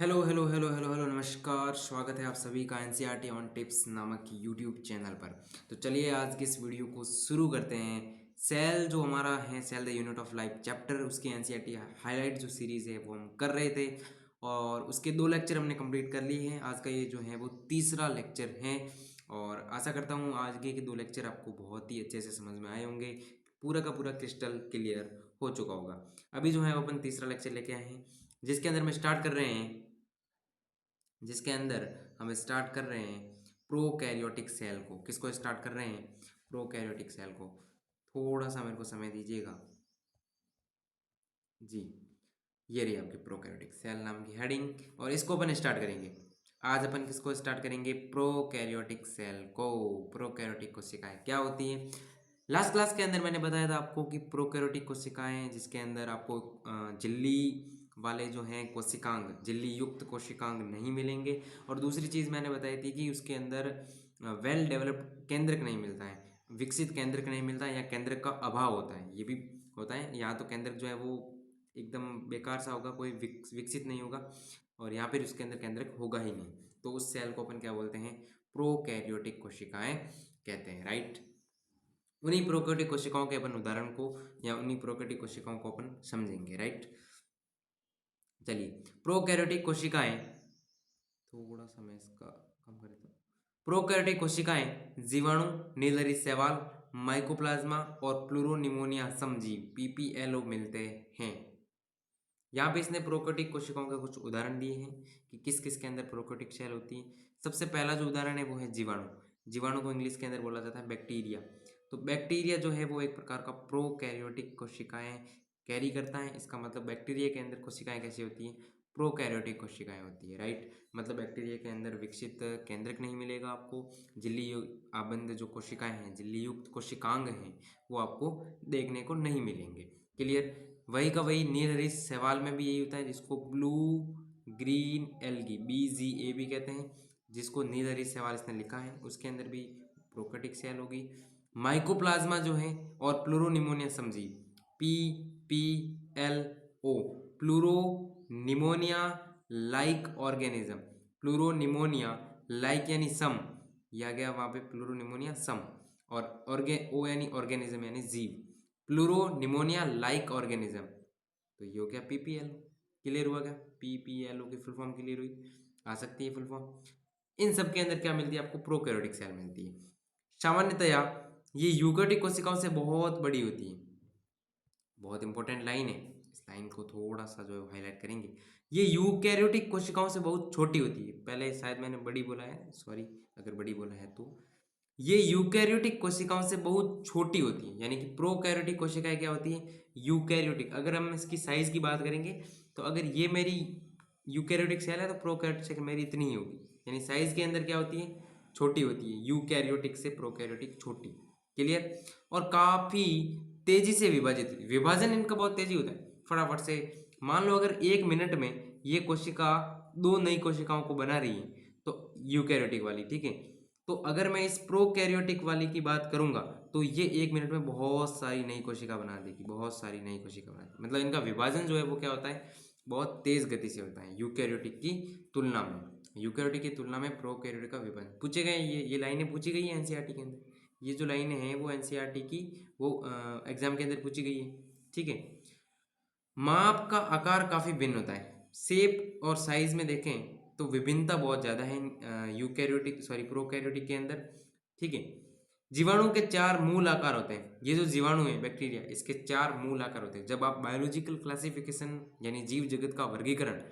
Hello hello hello hello hello नमस्कार। स्वागत है आप सभी का एनसीईआरटी ऑन टिप्स नामक यूट्यूब चैनल पर। तो चलिए आज की इस वीडियो को शुरू करते हैं। सेल जो हमारा है, cell the unit of life chapter, उसकी एनसीईआरटी हाईलाइट जो सीरीज़ है वो हम कर रहे थे और उसके 2 लेक्चर हमने कंप्लीट कर लिए हैं। आज का ये जो है वो तीसरा लेक्चर है और आशा करता हूँ आज के 2 लेक्चर आपको बहुत ही अच्छे से समझ में आए होंगे। पूरा का पूरा क्रिस्टल क्लियर हो चुका होगा। अभी जो है वो अपन तीसरा लेक्चर लेके आए हैं जिसके अंदर में स्टार्ट कर रहे हैं जिसके अंदर हम स्टार्ट कर रहे हैं प्रोकैरियोटिक सेल को। किसको स्टार्ट कर रहे हैं? प्रोकैरियोटिक सेल को। थोड़ा सा मेरे को समय दीजिएगा जी। ये रही आपकी प्रोकैरियोटिक सेल नाम की हेडिंग और इसको अपन स्टार्ट करेंगे। आज अपन किसको स्टार्ट करेंगे? प्रोकैरियोटिक सेल को। प्रोकैरियोटिक कोशिकाएं क्या होती है? लास्ट क्लास के अंदर मैंने बताया था आपको कि प्रोकैरियोटिक कोशिकाएं जिसके अंदर आपको झिल्ली वाले जो हैं कोशिकांग, झिल्ली युक्त कोशिकांग नहीं मिलेंगे। और दूसरी चीज़ मैंने बताई थी कि उसके अंदर वेल डेवलप्ड केंद्रक नहीं मिलता है, विकसित केंद्रक नहीं मिलता है या केंद्रक का अभाव होता है। ये भी होता है। यहाँ तो केंद्रक जो है वो एकदम बेकार सा होगा, कोई विकसित नहीं होगा और यहाँ पर उसके अंदर केंद्रक होगा ही नहीं। तो उस सेल को अपन क्या बोलते हैं? प्रोकैरियोटिक कोशिकाएं कहते हैं, राइट। उन्हीं प्रोकैरियोटिक कोशिकाओं के अपन उदाहरण को या उन्हीं प्रोकैरियोटिक कोशिकाओं को अपन समझेंगे, राइट। चलिए, प्रोकैरियोटिक कोशिकाएं, थोड़ा सा मैं इसका कम कर देता हूँ। प्रोकैरियोटिक कोशिकाएं जीवाणु, नीलरी शैवाल, माइकोप्लाज्मा और प्लूरोनिमोनिया समजीव पीपीएलओ मिलते हैं। यहाँ पे इसने प्रोकैरियोटिक कोशिकाओं के कुछ उदाहरण दिए हैं कि किस किस के अंदर प्रोकैरियोटिक सेल होती है। सबसे पहला जो उदाहरण है वो है जीवाणु। जीवाणु को इंग्लिश के अंदर बोला जाता है बैक्टीरिया। तो बैक्टीरिया जो है वो एक प्रकार का प्रोकैरियोटिक कोशिकाएं कैरी करता है। इसका मतलब बैक्टीरिया के अंदर कोशिकाएं कैसी होती हैं? प्रोकैरियोटिक कोशिकाएं होती है, राइट। मतलब बैक्टीरिया के अंदर विकसित केंद्रक नहीं मिलेगा आपको। झिल्ली आबंध जो कोशिकाएं हैं, झिल्ली युक्त कोशिकांग हैं, वो आपको देखने को नहीं मिलेंगे। क्लियर। वही का वही नीलहरित शैवाल में भी यही होता है जिसको ब्लू ग्रीन एल्गी BGA भी कहते हैं, जिसको नीलहरित शैवाल इसने लिखा है, उसके अंदर भी प्रोकैरियोटिक सेल होगी। माइकोप्लाज्मा जो है और प्लूरोनिमोनिया समझिए PPLO, pleuropneumonia like organism. Pleuropneumonia like यानी सम, या गया वहाँ पे प्लूरोनिमोनिया सम, और ओ यानी ऑर्गेनिज्म यानी जीव। प्लूरोनिमोनिया लाइक ऑर्गेनिज्म, तो ये हो गया PPLO। क्लियर हुआ क्या? PPLO की फुल फॉर्म क्लियर हुई? आ सकती है फुल फॉर्म। इन सब के अंदर क्या मिलती है आपको? प्रोकैरियोटिक सेल मिलती है। सामान्यतया ये यूकेरियोटिक कोशिकाओं से बहुत बड़ी होती है। बहुत इंपॉर्टेंट लाइन है, इस लाइन को थोड़ा सा जो है हाईलाइट करेंगे। ये यूकैरियोटिक कोशिकाओं से बहुत छोटी होती है। पहले शायद मैंने बड़ी बोला है, सॉरी अगर बड़ी बोला है तो। ये यूकैरियोटिक कोशिकाओं से बहुत छोटी होती है, यानी कि प्रोकैरियोटिक कोशिकाएं क्या होती है? यूकैरियोटिक। अगर हम इसकी साइज की बात करेंगे तो अगर ये मेरी यूकैरियोटिक सेल है तो प्रोकैरियोटिक सेल मेरी इतनी ही होगी, यानी साइज के अंदर क्या होती है? छोटी होती है। यूकैरियोटिक से प्रोकैरियोटिक छोटी। क्लियर। और काफी तेजी से विभाजित, विभाजन इनका बहुत तेजी होता है, फटाफट से। मान लो अगर 1 मिनट में ये कोशिका 2 नई कोशिकाओं को बना रही है, तो यूकैरियोटिक वाली, ठीक है। तो अगर मैं इस प्रोकैरियोटिक वाली की बात करूंगा तो ये 1 मिनट में बहुत सारी नई कोशिका बना देगी, बहुत सारी नई कोशिका बना देगी। मतलब इनका विभाजन जो है वो क्या होता है? बहुत तेज गति से होता है यूकैरियोटिक की तुलना में। यूकैरियोटिक की तुलना में प्रोकैरियोटिक का विभाजन पूछे गए, ये लाइनें पूछी गई है एनसीईआरटी के अंदर। ये जो लाइनें हैं वो एनसीईआरटी की वो एग्जाम के अंदर पूछी गई है, ठीक है। माप का आकार काफी भिन्न होता है। शेप और साइज में देखें तो विभिन्नता बहुत ज्यादा है यूकैरियोटिक सॉरी प्रोकैरियोटिक के अंदर, ठीक है। जीवाणु के 4 मूल आकार होते हैं। ये जो जीवाणु है बैक्टीरिया, इसके 4 मूल आकार होते हैं। जब आप बायोलॉजिकल क्लासिफिकेशन यानी जीव जगत का वर्गीकरण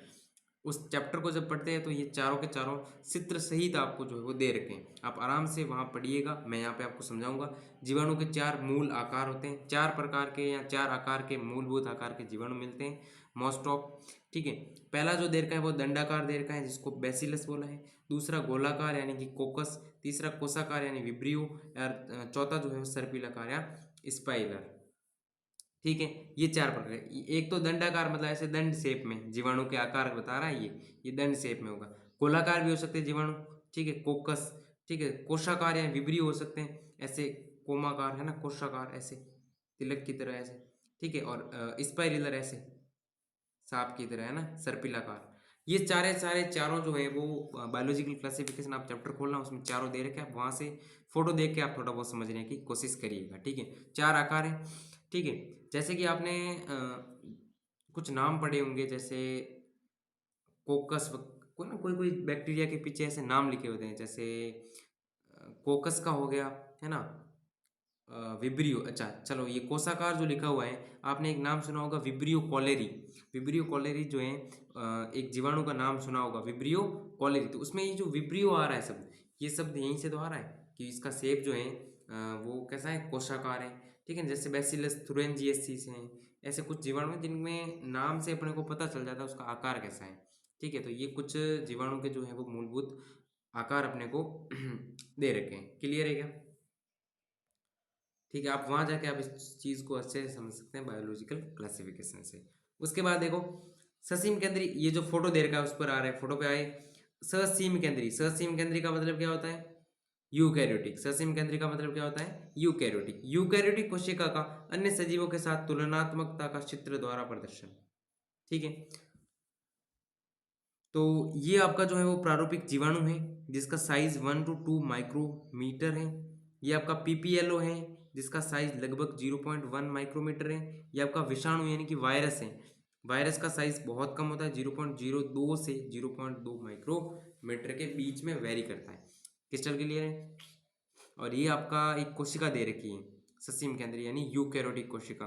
उस चैप्टर को जब पढ़ते हैं तो ये चारों के चारों चित्र सहित आपको जो है वो दे रखे हैं। आप आराम से वहाँ पढ़िएगा, मैं यहाँ पे आपको समझाऊंगा। जीवाणु के 4 मूल आकार होते हैं। 4 प्रकार के या 4 आकार के मूलभूत आकार के जीवाणु मिलते हैं मोस्ट ऑफ, ठीक है। पहला जो दे रखा है वो दंडाकार दे रखा है जिसको बेसिलस बोला है। दूसरा गोलाकार यानी कि कोकस। तीसरा कोषाकार यानी विब्रियो। और चौथा जो है वो सर्पिलाकार या स्पाइलर, ठीक है। ये 4 प्रकार है। एक तो दंडाकार मतलब ऐसे दंड शेप में जीवाणु के आकार बता रहा है, ये दंड शेप में होगा। गोलाकार भी हो सकते हैं जीवाणु, ठीक है, कोकस, ठीक है। कोषाकार या विब्रिय हो सकते हैं ऐसे, कोमाकार है ना, कोषाकार ऐसे तिलक की तरह ऐसे, ठीक है। और स्पाइरलर ऐसे सांप की तरह है ना, सर्पिलाकार, ये चारों जो है वो बायोलॉजिकल क्लासिफिकेशन आप चैप्टर खोलना, उसमें चारों दे रखे, आप वहाँ से फोटो देख के आप थोड़ा बहुत समझने की कोशिश करिएगा, ठीक है। चार आकार है, ठीक है। जैसे कि आपने कुछ नाम पढ़े होंगे, जैसे कोकस, कोई कोई बैक्टीरिया के पीछे ऐसे नाम लिखे होते हैं, जैसे कोकस का हो गया, है ना, विब्रियो। अच्छा चलो, ये कोषाकार जो लिखा हुआ है, आपने एक नाम सुना होगा विब्रियो कॉलेरी। विब्रियो कॉलेरी जो है एक जीवाणु का नाम सुना होगा, विब्रियो कॉलेरी। तो उसमें ये जो विब्रियो आ रहा है शब्द, ये शब्द यहीं से तो आ रहा है कि इसका शेप जो है वो कैसा है, कोषाकार है, ठीक है। जैसे बैसिलस थुरिनजिएसिस हैं, ऐसे कुछ जीवाणु हैं जिनमें नाम से अपने को पता चल जाता है उसका आकार कैसा है, ठीक है। तो ये कुछ जीवाणु के जो है वो मूलभूत आकार अपने को दे रखे हैं। क्लियर है क्या? ठीक है, आप वहां जाके आप इस चीज को अच्छे से समझ सकते हैं बायोलॉजिकल क्लासिफिकेशन से। उसके बाद देखो, ससीम केंद्री, ये जो फोटो दे रखा है उस पर आ रहा है, फोटो पे आए, ससीम केंद्री। ससीम केंद्री का मतलब क्या होता है? यूकैरियोटिक। ससीम केंद्री का मतलब क्या होता है? यूकैरियोटिक। यूकैरियोटिक कोशिका का अन्य सजीवों के साथ तुलनात्मकता का चित्र द्वारा प्रदर्शन, ठीक है। तो ये आपका जो है वो प्रारूपिक जीवाणु है जिसका साइज 1 to 2 माइक्रोमीटर है। ये आपका पीपीएलओ है जिसका साइज लगभग 0.1 माइक्रोमीटर है। ये आपका विषाणु यानी कि वायरस है। वायरस का साइज बहुत कम होता है, 0.02 से 0.2 माइक्रोमीटर के बीच में वेरी करता है। क्रिस्टल क्लियर है? और ये आपका एक कोशिका दे रखी है, ससीम केंद्री यानी यूकैरियोटिक कोशिका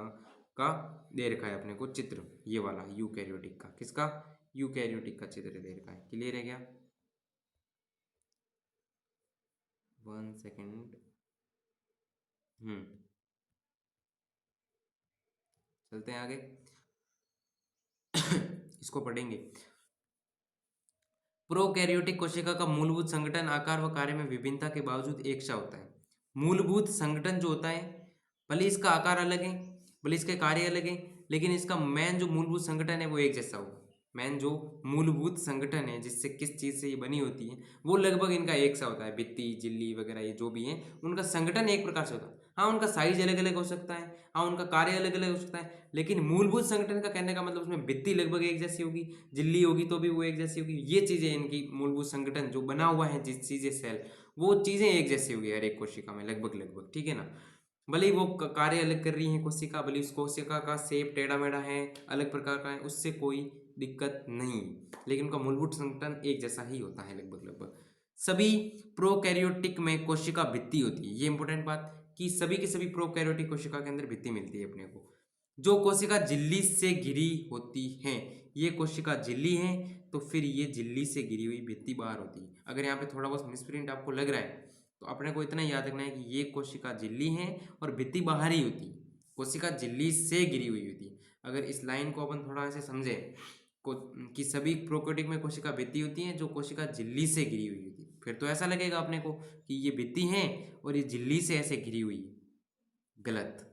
का दे रखा है अपने को चित्र, ये वाला यूकैरियोटिक का। किसका? यूकैरियोटिक का चित्र दे रखा है। क्लियर है क्या? 1 सेकेंड। चलते हैं आगे। इसको पढ़ेंगे। प्रोकैरियोटिक कोशिका का मूलभूत संगठन आकार व कार्य में विभिन्नता के बावजूद एक सा होता है। मूलभूत संगठन जो होता है, भले इसका आकार अलग है, भले इसके कार्य अलग है, लेकिन इसका मेन जो मूलभूत संगठन है वो एक जैसा होगा। मेन जो मूलभूत संगठन है जिससे किस चीज़ से ये बनी होती है वो लगभग इनका एक सा होता है। भित्ति, झिल्ली वगैरह ये जो भी है उनका संगठन एक प्रकार से होता है। हाँ, उनका साइज अलग अलग हो सकता है, हाँ उनका कार्य अलग अलग हो सकता है, लेकिन मूलभूत संगठन का कहने का मतलब उसमें भित्ति लगभग एक जैसी होगी, झिल्ली होगी तो भी वो एक जैसी होगी। ये चीज़ें इनकी मूलभूत संगठन जो बना हुआ है, जिस चीज़ें सेल, वो चीज़ें एक जैसी होगी हर एक कोशिका में लगभग लगभग, ठीक है ना। भले ही वो कार्य अलग कर रही है कोशिका, भले उस कोशिका का शेप टेढ़ा मेढ़ा है, अलग प्रकार का है, उससे कोई दिक्कत नहीं, लेकिन उनका मूलभूत संगठन एक जैसा ही होता है लगभग लगभग। सभी प्रोकैरियोटिक में कोशिका भित्ति होती है, ये इंपॉर्टेंट बात, कि सभी की सभी प्रोकैरियोटिक कोशिका के अंदर भित्ति मिलती है अपने को। जो कोशिका झिल्ली से घिरी होती है, ये कोशिका झिल्ली है, तो फिर ये झिल्ली से घिरी हुई भित्ति बाहर होती है। अगर यहाँ पे थोड़ा बहुत मिसप्रिंट आपको लग रहा है तो अपने को इतना याद रखना है कि ये कोशिका झिल्ली है और भित्ति बाहर ही होती है, कोशिका झिल्ली से घिरी हुई होती है। अगर इस लाइन को अपन थोड़ा ऐसे समझे को, कि सभी प्रोकैरियोटिक में कोशिका भित्ति होती है जो कोशिका झिल्ली से घिरी हुई होती है, फिर तो ऐसा लगेगा अपने को कि ये भित्ति है और ये झिल्ली से ऐसे घिरी हुई है। गलत।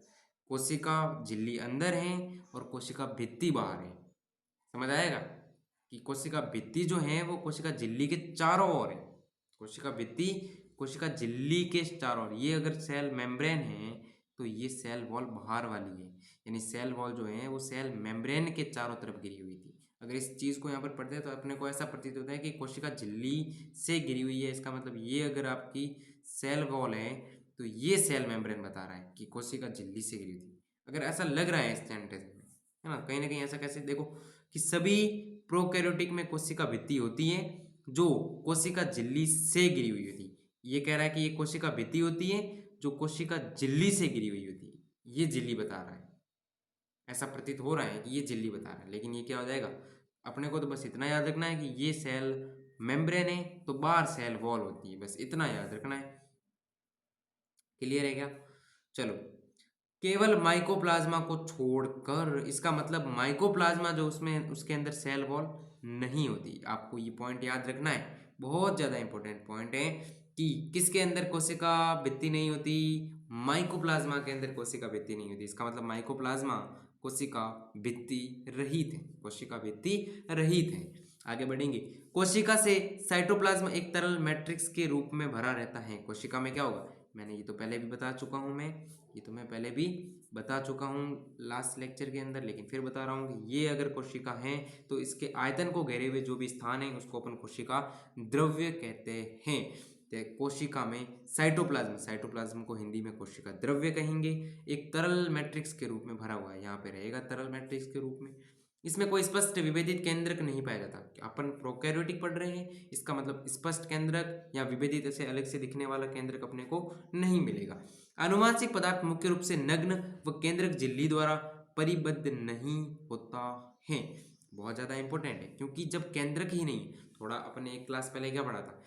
कोशिका झिल्ली अंदर है और कोशिका भित्ति बाहर है। समझ आएगा कि कोशिका भित्ति जो है वो कोशिका झिल्ली के चारों ओर है। कोशिका भित्ति कोशिका झिल्ली के चारों ओर। ये अगर सेल मेम्ब्रेन है तो ये सेल वॉल बाहर वाली है, यानी सेल वॉल जो है वो सेल मेम्ब्रेन के चारों तरफ घिरी हुई थी। अगर इस चीज़ को यहाँ पर पढ़ते हैं तो अपने को ऐसा प्रतीत होता है कि कोशिका झिल्ली से घिरी हुई है, इसका मतलब ये अगर आपकी सेल वॉल है तो ये सेल मेम्ब्रेन बता रहा है कि कोशिका झिल्ली से घिरी थी। अगर ऐसा लग रहा है इस सेंटेंस में, है ना कहीं ऐसा कैसे, देखो कि सभी प्रोकैरियोटिक में कोशिका भित्ति होती है जो कोशिका झिल्ली से घिरी हुई होती है। ये कह रहा है कि ये कोशिका भित्ति होती है जो कोशिका झिल्ली से घिरी हुई होती है, ये झिल्ली बता रहा है। ऐसा प्रतीत हो रहा है कि ये झिल्ली बता रहा है, लेकिन ये क्या हो जाएगा, अपने को तो बस इतना याद रखना है कि ये सेल मेम्ब्रेन है तो बाहर सेल वॉल होती है, बस इतना याद रखना है। क्लियर है क्या? चलो, केवल माइकोप्लाज्मा को छोड़कर, इसका मतलब माइकोप्लाज्मा जो उसमें उसके अंदर सेल वॉल नहीं होती। आपको ये पॉइंट याद रखना है, बहुत ज़्यादा इंपॉर्टेंट पॉइंट है कि किसके अंदर कोशिका भित्ति नहीं होती, माइकोप्लाज्मा के अंदर कोशिका भित्ति नहीं होती। इसका मतलब माइकोप्लाज्मा कोशिका भित्ति रहित है, कोशिका भित्ति रहित है। आगे बढ़ेंगे। कोशिका से साइटोप्लाज्म एक तरल मैट्रिक्स के रूप में भरा रहता है। कोशिका में क्या होगा, मैंने ये तो पहले भी बता चुका हूं मैं ये तो मैं पहले भी बता चुका हूँ लास्ट लेक्चर के अंदर, लेकिन फिर बता रहा हूँ कि ये अगर कोशिका है तो इसके आयतन को घेरे हुए जो भी स्थान है उसको अपन कोशिका द्रव्य कहते हैं। तो कोशिका में साइटोप्लाज्म को हिंदी में कोशिका द्रव्य कहेंगे। एक तरल मैट्रिक्स के रूप में भरा हुआ है, यहाँ पे रहेगा तरल मैट्रिक्स के रूप में। इसमें कोई स्पष्ट विभेदित केंद्रक नहीं पाया जाता। अपन प्रोकैरियोटिक पढ़ रहे हैं, इसका मतलब स्पष्ट केंद्रक या विभेदित ऐसे अलग से दिखने वाला केंद्रक अपने को नहीं मिलेगा। अनुवांशिक पदार्थ मुख्य रूप से नग्न व केंद्रक झिल्ली द्वारा परिबद्ध नहीं होता है। बहुत ज़्यादा इंपॉर्टेंट है, क्योंकि जब केंद्रक ही नहीं, थोड़ा अपने एक क्लास पहले क्या पढ़ा था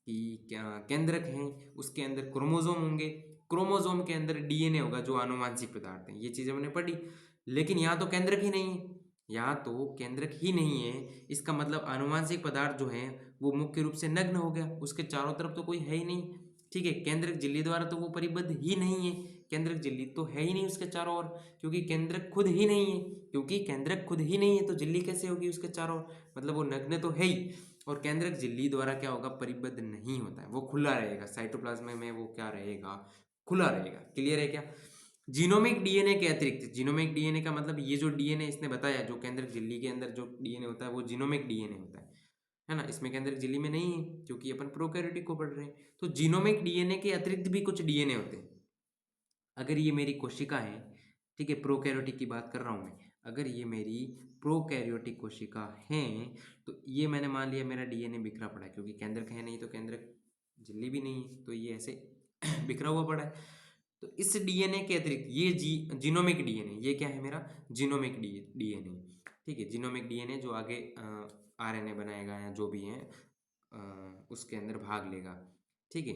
कि क्या केंद्रक है, उसके अंदर क्रोमोजोम होंगे, क्रोमोजोम के अंदर डीएनए होगा जो आनुवांशिक पदार्थ है, ये चीज़ हमने पढ़ी। लेकिन यहाँ तो केंद्रक ही नहीं है, यहाँ तो केंद्रक ही नहीं है, इसका मतलब आनुवांशिक पदार्थ जो है वो मुख्य रूप से नग्न हो गया, उसके चारों तरफ तो कोई है ही नहीं। ठीक है, केंद्रक झिल्ली द्वारा तो वो परिबद्ध ही नहीं है, केंद्रक झिल्ली तो है ही नहीं उसके चारों ओर, क्योंकि केंद्रक खुद ही नहीं है। क्योंकि केंद्रक खुद ही नहीं है तो झिल्ली कैसे होगी उसके चारों ओर, मतलब वो नग्न तो है ही। और केंद्रक झिल्ली द्वारा क्या होगा, परिबद्ध नहीं होता है, वो खुला रहेगा। साइटोप्लाज्म में वो क्या रहेगा, खुला रहेगा। क्लियर है क्या? जीनोमिक डीएनए के अतिरिक्त, जीनोमिक डीएनए का मतलब ये जो डीएनए इसने बताया, जो केंद्रक झिल्ली के अंदर जो डीएनए होता है वो जीनोमिक डीएनए होता है ना। इसमें केंद्रक झिल्ली में नहीं है, क्योंकि अपन प्रोकैरियोटिक को पढ़ रहे हैं। तो जीनोमिक डीएनए के अतिरिक्त भी कुछ डीएनए होते हैं। अगर ये मेरी कोशिका है, ठीक है, प्रोकैरियोटिक की बात कर रहा हूँ मैं, अगर ये मेरी प्रोकैरियोटिक कोशिका है तो ये मैंने मान लिया मेरा डीएनए बिखरा पड़ा है, क्योंकि केंद्रक है नहीं तो केंद्रक झिल्ली भी नहीं है, तो ये ऐसे बिखरा हुआ पड़ा है। तो इस डीएनए के अतिरिक्त ये जीनोमिक डीएनए, ये क्या है मेरा जीनोमिक डीएनए। ठीक है, जीनोमिक डीएनए जो आगे आरएनए बनाएगा या जो भी है उसके अंदर भाग लेगा। ठीक है,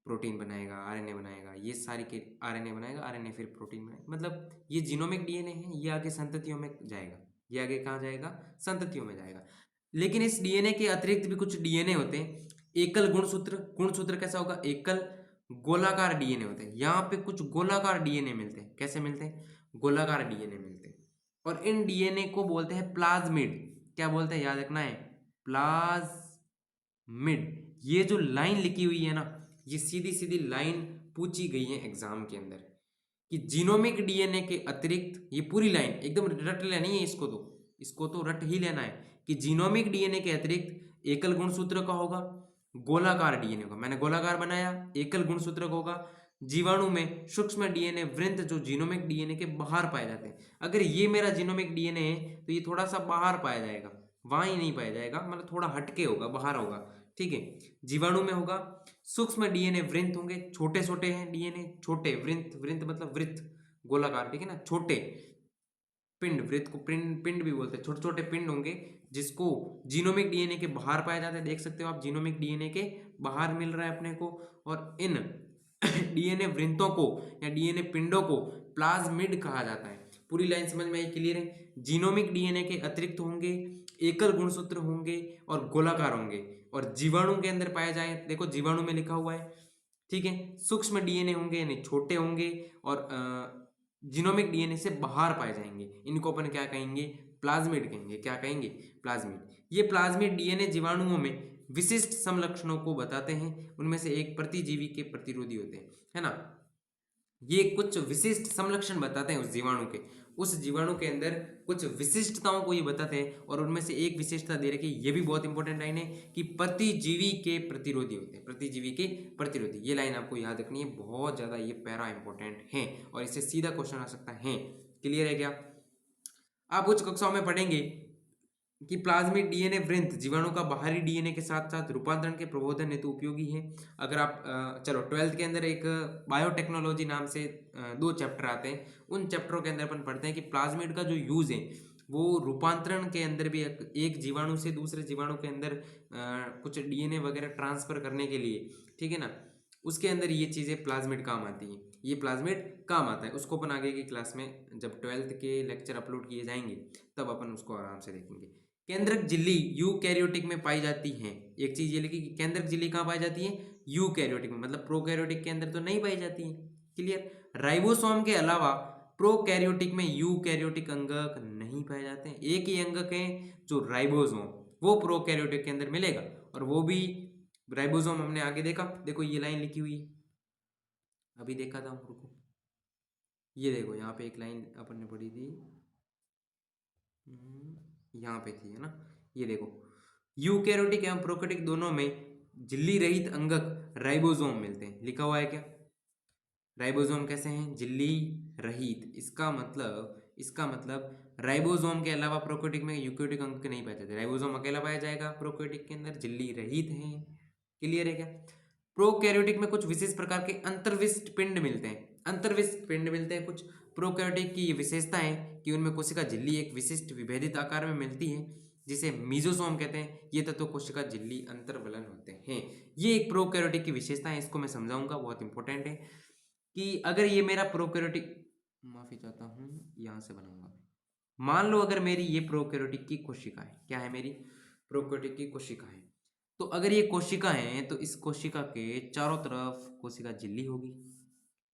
प्रोटीन बनाएगा, आरएनए बनाएगा, ये सारी के आरएनए बनाएगा, आरएनए फिर प्रोटीन बनाएगा, मतलब ये जीनोमिक डीएनए है, ये आगे संततियों में जाएगा। ये आगे कहाँ जाएगा, संततियों में जाएगा। लेकिन इस डीएनए के अतिरिक्त भी कुछ डीएनए होते हैं। एकल गुणसूत्र, गुणसूत्र कैसा होगा, एकल गोलाकार डीएनए होते हैं। यहाँ पे कुछ गोलाकार डीएनए मिलते हैं। कैसे मिलते हैं, गोलाकार डीएनए मिलते हैं। और इन डीएनए को बोलते हैं प्लाज्मिड। क्या बोलते हैं, याद रखना है, प्लाज्मिड। ये जो लाइन लिखी हुई है ना, ये सीधी सीधी लाइन पूछी गई है एग्जाम के अंदर कि जीनोमिक डीएनए के अतिरिक्त, ये पूरी लाइन एकदम रट लेनी है, इसको तो रट ही लेना है कि जीनोमिक डीएनए के अतिरिक्त एकल गुणसूत्र का होगा, गोलाकार डीएनए का, मैंने गोलाकार बनाया, एकल गुणसूत्र का होगा। जीवाणु में सूक्ष्म डीएनए वृंत जो जीनोमिक डीएनए के बाहर पाए जाते हैं। अगर ये मेरा जीनोमिक डीएनए है तो ये थोड़ा सा बाहर पाया जाएगा, वहां ही नहीं पाया जाएगा, मतलब थोड़ा हटके होगा, बाहर होगा। ठीक है, जीवाणु में होगा सूक्ष्म डीएनए वृंत होंगे, छोटे छोटे हैं डीएनए, छोटे वृंत, वृंत मतलब वृत्त, गोलाकार, ठीक है ना, छोटे पिंड, वृत्त को पिंड पिंड भी बोलते हैं, छोटे छोटे पिंड होंगे जिसको जीनोमिक डीएनए के बाहर पाए जाते हैं। देख सकते हो आप, जीनोमिक डीएनए के बाहर मिल रहा है अपने को। और इन डीएनए वृंतों को या डीएनए पिंडों को प्लाज्मिड कहा जाता है। पूरी लाइन समझ में आई, क्लियर है? जीनोमिक डीएनए के अतिरिक्त होंगे, एकल गुणसूत्र होंगे और गोलाकार होंगे। और जीवाणु के अंदर पाया जाए, देखो जीवाणु में लिखा हुआ है, ठीक है, सूक्ष्म डीएनए होंगे यानी छोटे होंगे, और जीनोमिक डीएनए से बाहर पाए जाएंगे। इनको अपन क्या कहेंगे, प्लाज्मिड कहेंगे। क्या कहेंगे, प्लाज्मिड। ये प्लाज्मिड डीएनए जीवाणुओं में विशिष्ट समलक्षणों को बताते हैं। उनमें से एक प्रतिजीवी के प्रतिरोधी होते हैं, है ना। ये कुछ विशिष्ट समलक्षण बताते हैं उस जीवाणु के, उस जीवाणु के अंदर कुछ विशिष्टताओं को ये बताते हैं। और उनमें से एक विशेषता दे रखी है, ये भी बहुत इंपॉर्टेंट लाइन है कि प्रतिजीवी के प्रतिरोधी होते हैं, प्रतिजीवी के प्रतिरोधी। ये लाइन आपको याद रखनी है, बहुत ज्यादा ये पैरा इंपॉर्टेंट है और इससे सीधा क्वेश्चन आ सकता है। क्लियर है क्या? आप उच्च कक्षाओं में पढ़ेंगे कि प्लाज्मिड डीएनए वृंत जीवाणु का बाहरी डीएनए के साथ साथ रूपांतरण के प्रबोधन हेतु उपयोगी है। अगर आप चलो 12th के अंदर एक बायोटेक्नोलॉजी नाम से 2 चैप्टर आते हैं, उन चैप्टरों के अंदर अपन पढ़ते हैं कि प्लाज्मिड का जो यूज है वो रूपांतरण के अंदर भी, एक जीवाणु से दूसरे जीवाणु के अंदर कुछ डीएनए वगैरह ट्रांसफर करने के लिए, ठीक है ना, उसके अंदर ये चीज़ें प्लाज्मिड काम आती हैं। ये प्लाज्मिड काम आता है, उसको अपन आगे की क्लास में जब 12th के लेक्चर अपलोड किए जाएंगे तब अपन उसको आराम से देखेंगे। केंद्रक झिल्ली यूकैरियोटिक में पाई जाती है। एक चीज ये लिखी कि केंद्रक झिल्ली कहाँ पाई जाती है, यूकैरियोटिक में, मतलब प्रोकैरियोटिक के अंदर तो नहीं पाई जाती है। क्लियर? राइबोसोम के अलावा प्रोकैरियोटिक में यूकैरियोटिक अंगक नहीं पाए जाते हैं। एक ही अंगक है जो राइबोसोम, वो प्रोकैरियोटिक के अंदर मिलेगा, और वो भी राइबोसोम हमने आगे देखा। देखो ये लाइन लिखी हुई है, अभी देखा था, रुको, ये देखो यहाँ पे एक लाइन अपन ने पढ़ी थी, यहाँ पे थी, है ना। ये देखो, यूकैरियोटिक एवं प्रोकैरियोटिक दोनों में झिल्ली रहित अंगक राइबोसोम मिलते हैं। लिखा हुआ है क्या? राइबोसोम कैसे हैं? झिल्ली रहित। इसका मतलब राइबोसोम के अलावा प्रोकैरियोटिक में यूकैरियोटिक अंग नहीं पाए जाते। राइबोसोम अकेला पाया जाएगा प्रोकैरियोटिक के अंदर, झिल्ली रहित है। क्लियर है क्या? प्रोकैरियोटिक में कुछ विशेष प्रकार के अंतर्विष्ट पिंड मिलते हैं। अंतर्विष्ट पिंड मिलते हैं कुछ। प्रोकैरियोटिक की ये विशेषता है कि उनमें कोशिका झिल्ली एक विशिष्ट विभेदित आकार में मिलती है, जिसे मीजोसोम कहते हैं। ये तत्व कोशिका झिल्ली अंतर्वलन होते हैं। ये एक प्रोकैरियोटिक की विशेषता है, इसको मैं समझाऊंगा, बहुत इंपॉर्टेंट है। कि अगर ये मेरा प्रोकैरियोटिक, माफी चाहता हूँ, यहाँ से बनाऊंगा। मान लो अगर मेरी ये प्रोकैरियोटिक की कोशिका है, क्या है मेरी? प्रोकैरियोटिक की कोशिका है। तो अगर ये कोशिका है तो इस कोशिका के चारों तरफ कोशिका झिल्ली होगी।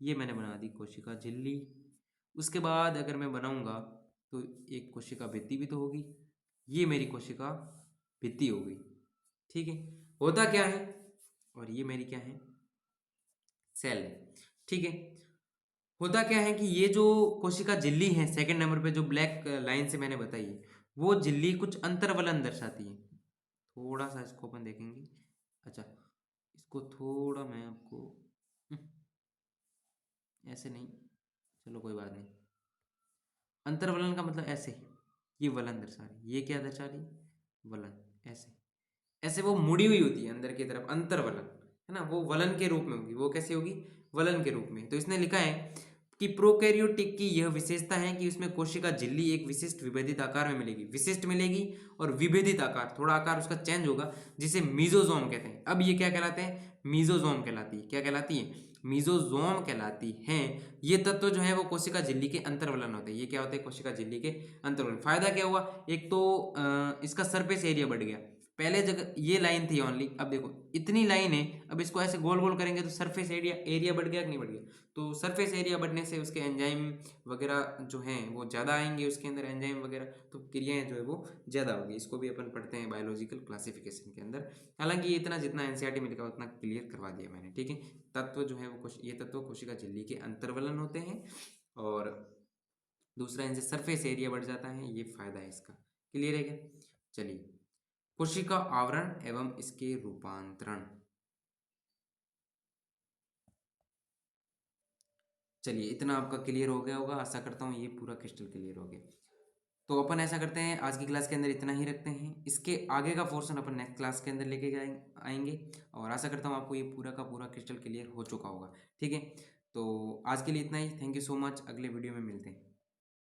ये मैंने बना दी कोशिका झिल्ली। उसके बाद अगर मैं बनाऊंगा तो एक कोशिका भित्ति भी तो होगी। ये मेरी कोशिका भित्ति हो गई। ठीक है, होता क्या है, और ये मेरी क्या है? सेल है। ठीक है, होता क्या है कि ये जो कोशिका झिल्ली है सेकंड नंबर पे जो ब्लैक लाइन से मैंने बताई है, वो झिल्ली कुछ अंतर्वलन दर्शाती है। थोड़ा सा इसको अपन देखेंगे। अच्छा, इसको थोड़ा मैं आपको ऐसे नहीं, चलो कोई बात नहीं। अंतर्वलन का मतलब ऐसे, ये वलन दर्शा रही, ये क्या दर्शा रही? वलन। ऐसे ऐसे वो मुड़ी हुई होती है अंदर की तरफ, अंतर्वलन, है ना। वो वलन के रूप में होगी। वो कैसे होगी? वलन के रूप में। तो इसने लिखा है कि प्रोकैरियोटिक की यह विशेषता है कि उसमें कोशिका झिल्ली एक विशिष्ट विभेदित आकार में मिलेगी। विशिष्ट मिलेगी और विभेदित आकार, थोड़ा आकार उसका चेंज होगा, जिसे मीजोजोम कहते हैं। अब ये क्या कहलाते हैं? मीजोजोम कहलाती है। क्या कहलाती है? मीजोजोम कहलाती हैं। ये तत्व जो है वो कोशिका झिल्ली के अंतर्वलन होते हैं। ये क्या होते हैं? कोशिका झिल्ली के अंतर्वलन। फायदा क्या हुआ? एक तो इसका सरफेस एरिया बढ़ गया। पहले जगह ये लाइन थी ओनली, अब देखो इतनी लाइन है, अब इसको ऐसे गोल गोल करेंगे तो सरफेस एरिया एरिया बढ़ गया कि नहीं बढ़ गया? तो सरफेस एरिया बढ़ने से उसके एंजाइम वगैरह जो हैं वो ज़्यादा आएंगे उसके अंदर, एंजाइम वगैरह, तो क्रियाएं जो है वो ज़्यादा होगी। इसको भी अपन पढ़ते हैं बायोलॉजिकल क्लासिफिकेशन के अंदर। हालांकि इतना जितना एनसीईआरटी में लिखा उतना क्लियर करवा दिया मैंने। ठीक है, तत्व जो है वो ये तत्व कोशिका झिल्ली के अंतर्वलन होते हैं, और दूसरा इनसे सरफेस एरिया बढ़ जाता है। ये फायदा है इसका। क्लियर है क्या? चलिए, कोशिका आवरण एवं इसके रूपांतरण। चलिए, इतना आपका क्लियर हो गया होगा, आशा करता हूँ ये पूरा क्रिस्टल क्लियर हो गया। तो अपन ऐसा करते हैं, आज की क्लास के अंदर इतना ही रखते हैं। इसके आगे का पोर्शन अपन नेक्स्ट क्लास के अंदर लेके आएंगे, और आशा करता हूँ आपको ये पूरा का पूरा क्रिस्टल क्लियर हो चुका होगा। ठीक है, तो आज के लिए इतना ही। Thank you so much. अगले वीडियो में मिलते हैं।